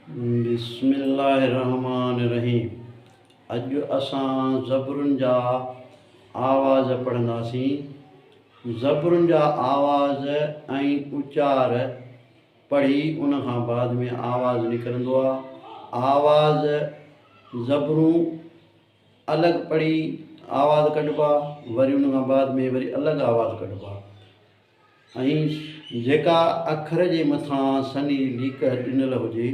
बिस्मिल्लाहिर्रहमानिर्रहीम। अॼु असां ज़बरुनि जा आवाज़ पढ़ंदासीं। ज़बरुनि जा आवाज़ ऐं उचार पढ़ी उन खां बाद में आवाज़ निकिरंदो आहे। आवाज़ ज़बरूं अलॻि पढ़ी आवाज़ कढिबो आहे, वरी उन खां बाद में वरी अलॻि आवाज़ कढिबो आहे। ऐं जेका अखर जे मथां सनी लीक ॾिनल हुजे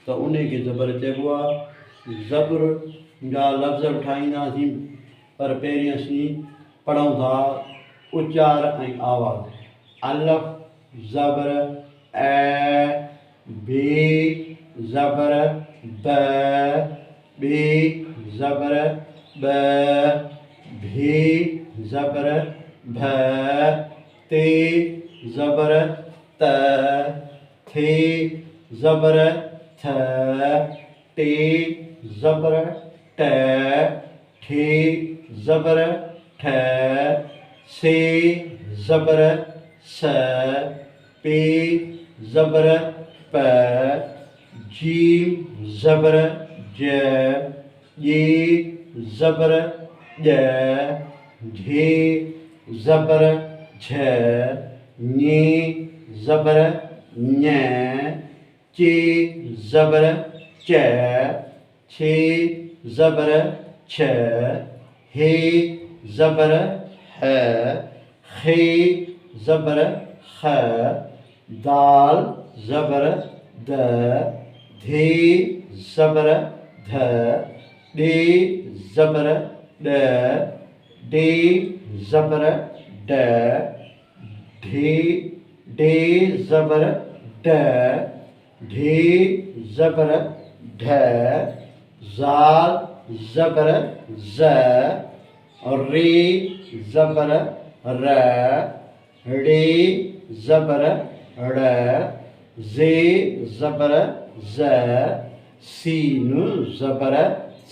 त उन खे ज़बर चइबो आहे। ज़बर जा लफ़्ज़ ठाहींदासीं, पर पहिरीं असीं पढ़ूं था उचार ऐं आवाज़। अलफ़ ज़बर ए, बे ज़बर ब, बे ज़बर ब, भे ज़बर भ, ते ज़बर त, थे ज़बर थ, टे ज़बर ट, ठे ज़बर ठ, से ज़बर स, पे ज़बर प, जीम ज़बर ज, ये ज़बर ज, झे ज़बर झ, ञे ज़बर ञ, चे ज़बर च, छे ज़बर छ, हे ज़बर ह, खे ज़बर ख, दाल ज़बर द, धे ज़बर ध, डे ज़बर ड, डे ज़बर ड, डे ज़बर ड, ढे ज़बर ढ, ज़ाल ज़बर ज़, रे ज़बर र, रे ज़बर ड़, ज़े ज़बर ज़, सीन ज़बर स,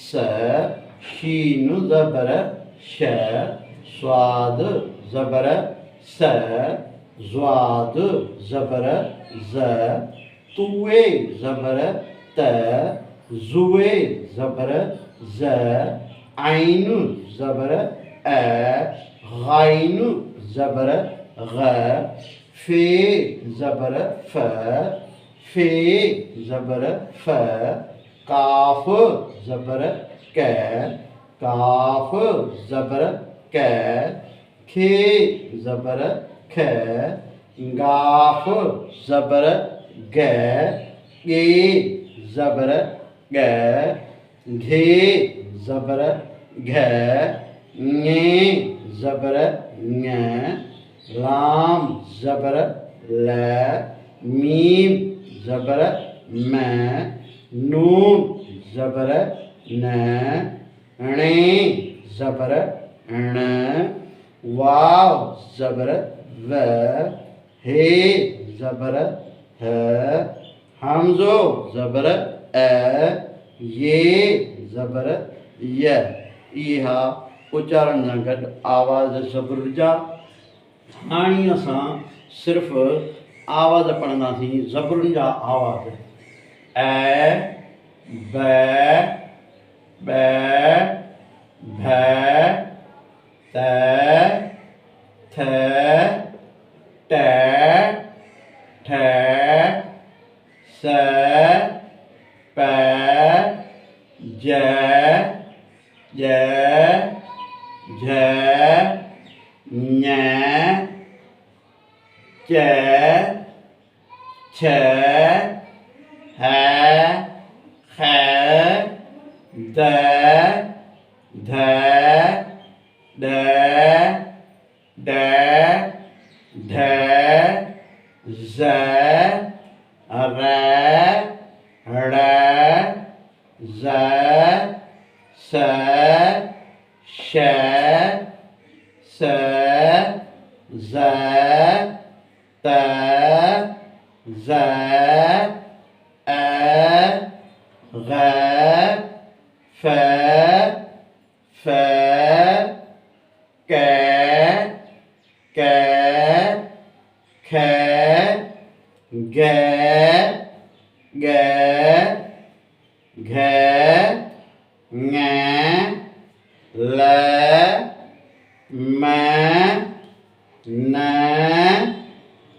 शीन ज़बर श, स्वाद ज़बर स, ज़्वाद ज़बर ज़, तुए ज़बर त, ज़ुए ज़बर ज़, ऐन ज़बर अ, गैन ज़बर ग, फे ज़बर फ, फे ज़बर फ, काफ ज़बर क, काफ ज़बर क, खे ज़बर ख, गाफ ज़बर ग, गे ज़बर ग, घे ज़बर घ, ङे ज़बर ङ, लाम ज़बर ल, मीम ज़बर म, नून ज़बर न, णे ज़बर ण, वाव ज़बर व, हे ज़बर ह, हमज़ो ज़बर अ, ये ज़बर य। इहा उचारण सां गॾु आवाज़ ज़बर जा। हाणे असां सिर्फ़ु आवाज़ पढ़ंदासीं ज़बरुनि जा आवाज़। ऐ, ब, ब, भ, त, थ, ट, ठ, स, प, ज, ज, झ, ञ, च, छ, ह, ख, द, ध, ड, ड, ढ, ज़, र, ड़, ज़, स, श, स, ज़, त, ज़, अ, ग, फ, फ, क, ख, ग, ग, घ ङ ल म न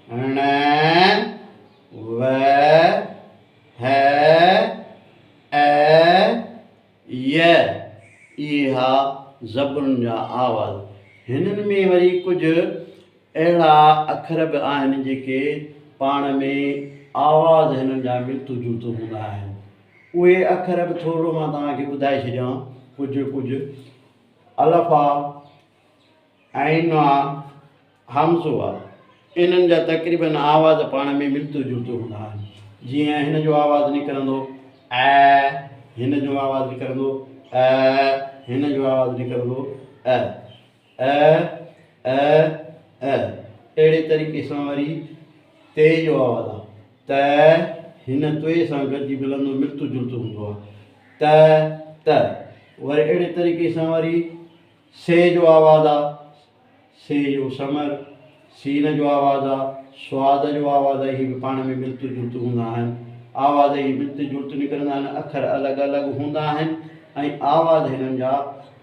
ण व ह य। इहा ज़बरुनि जा आवाज़। हिननि में वरी कुझु अहिड़ा अखर बि आहिनि जेके पाण में आवाज़ हिननि जा मिलतू जुलतू हूंदा आहिनि। उहे अखर बि थोरो मां तव्हांखे ॿुधाए छॾियां। कुझु अलफ़ आहे, ऐन आहे, हमज़ो आहे। इन्हनि जा तक़रीबन आवाज़ पाण में मिलतू जुलतू हूंदा आहिनि। जीअं हिन जो आवाज़ु निकिरंदो ऐ, हिन जो आवाज़ु निकिरंदो हिन जो आवाज़ु निकिरंदो अहिड़े तरीक़े सां वरी ते जो आवाज़ु आहे त, हिन ते सां गॾिजी मिलंदो मिलतू जुलतू हूंदो आहे त। वरी अहिड़े तरीक़े सां वरी से जो आवाज़ु आहे, से जो समर, सीन जो आवाज़ु आहे, स्वाद जो आवाज़ु आहे। इहे बि पाण में मिलतू जुलतू हूंदा आहिनि। आवाज़ इहे मिलतू जुलतू निकिरंदा आहिनि। अखर अलॻि अलॻि हूंदा आहिनि ऐं आवाज़ हिननि जा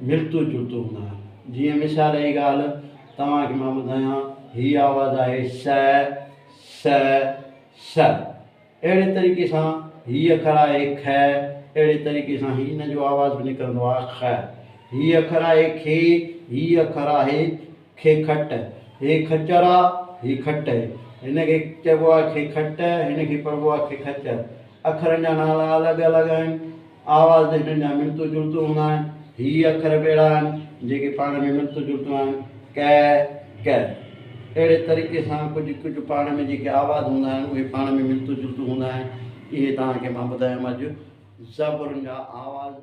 मिलतू जुलतू हूंदा आहिनि। जीअं मिसाल जी ॻाल्हि तव्हांखे मां ॿुधायां, हीअ आवाज़ु आहे स। अहिड़े तरीक़े सां हीअ अखर आहे ख। अहिड़े तरीक़े सां हिन जो आवाज़ु बि निकिरंदो आहे ख। हीअ अखर आहे खे। हीअ अखर आहे खेखट। हे खचर आहे, हीअ खट। हिनखे चइबो आहे खेखट, हिनखे पढ़िबो आहे खेखच। अखरनि जा नाला अलॻि अलॻि आहिनि। आवाज़ हिननि जा मिलतू जुलतू हूंदा आहिनि। हीअ अखर बि अहिड़ा आहिनि जेके पाण में मिलतू जुलतू आहिनि। क। अहिड़े तरीक़े सां कुझु पाण में जेके आवाज़ हूंदा आहिनि उहे पाण में मिलतू जुलतू हूंदा आहिनि। इहे तव्हांखे मां ॿुधायोमांव अॼु ज़बरुनि जा आवाज़।